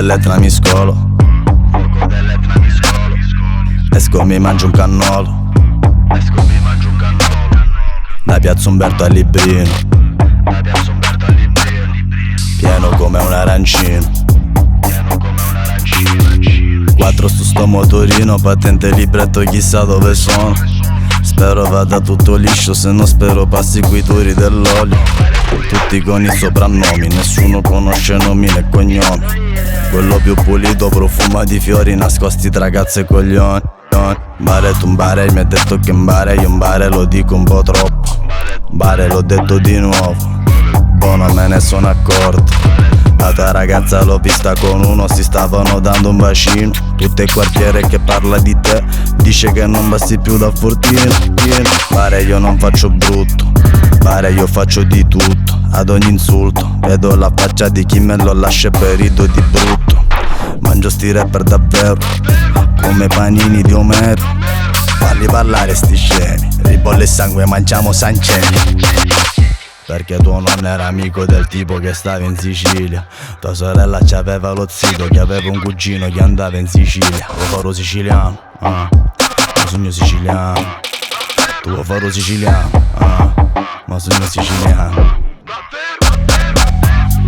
dell'Etna mi scolo, esco mi mangio un cannolo, da piazza Umberto al Librino, pieno come un arancino. 4 su sto motorino, patente libretto chissà dove sono. Spero vada tutto liscio, se no spero passi quei turi dell'olio. Tutti con i soprannomi, nessuno conosce nomi né cognomi. Quello più pulito profuma di fiori nascosti tra cazzo e coglioni. Bare tu bare, mi ha detto che bare, io un bare lo dico un po' troppo. Bare l'ho detto di nuovo, boh non me ne sono accorto. La tua ragazza l'ho vista con uno, si stavano dando un bacino. Tutto il quartiere che parla di te, dice che non basti più da fortino. Pare io non faccio brutto, pare io faccio di tutto. Ad ogni insulto vedo la faccia di chi me lo lascia per rido di brutto. Mangio sti rapper davvero, come panini di Omero. Falli parlare sti scemi, ribolle il sangue, mangiamo sanceni. Perché tuo nonno era amico del tipo che stava in Sicilia. Tua sorella c'aveva lo zio che aveva un cugino che andava in Sicilia. Tuo faro siciliano, ma sogno siciliano. Tuo faro siciliano, ma sogno siciliano.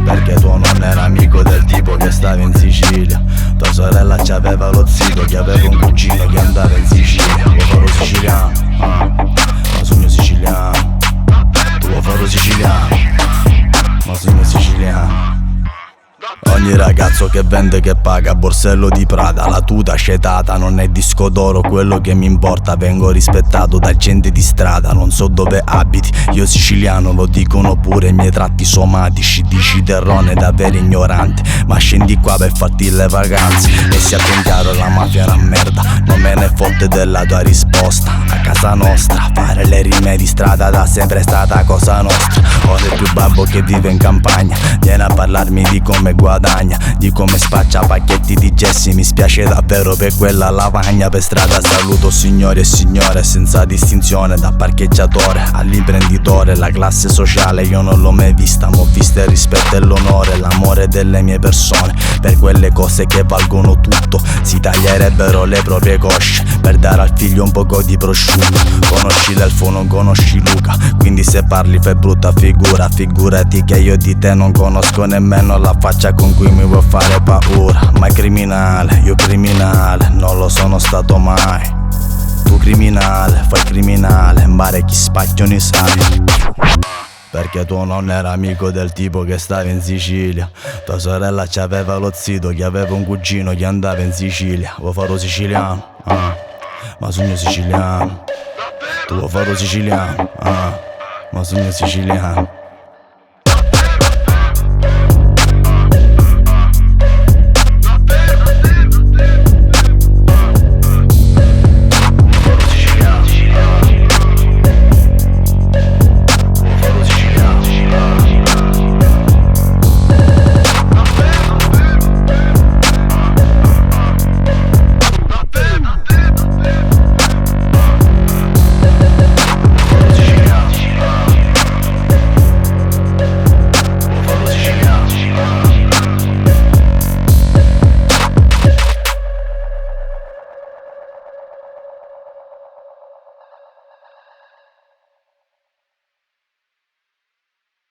Perché tuo nonno era amico del tipo che stava in Sicilia. Tua sorella c'aveva lo zio che aveva un cugino che andava in Sicilia. Tuo faro siciliano, ma sogno siciliano. Tuo faro siciliano, ma sono siciliano. Ogni ragazzo che vende che paga, borsello di Prada, la tuta acetata, non è disco d'oro quello che mi importa. Vengo rispettato da gente di strada, non so dove abiti, io siciliano lo dicono pure i miei tratti somatici. Dici terrone da vero ignorante, ma scendi qua per farti le vacanze. E sia ben chiaro, la mafia è una merda, non me ne fotte della tua risposta. A casa nostra, fare le rime di strada da sempre è stata cosa nostra. Ora il più babbo che vive in campagna viene a parlarmi di come guadagna, di come spaccia pacchetti di gessi. Mi spiace davvero per quella lavagna. Per strada saluto signori e signore senza distinzione, da parcheggiatore all'imprenditore. La classe sociale io non l'ho mai vista, ma ho visto il rispetto e l'onore, l'amore delle mie persone. Per quelle cose che valgono tutto si taglierebbero le proprie cosce per dare al figlio un poco di prosciutto. Conosci l'elfo, non conosci Luca, quindi se parli fai brutta figura. Figurati che io di te non conosco nemmeno la faccia con cui mi vuoi fare paura. Ma è criminale, io criminale, non lo sono stato mai. Tu criminale, fai criminale, in bare chi spacchiano i sai. Perché tuo nonno era amico del tipo che stava in Sicilia. Tua sorella c'aveva lo zio che aveva un cugino che andava in Sicilia. Tuo faro siciliano, ma sogno siciliano. Tuo faro siciliano, ma sogno siciliano.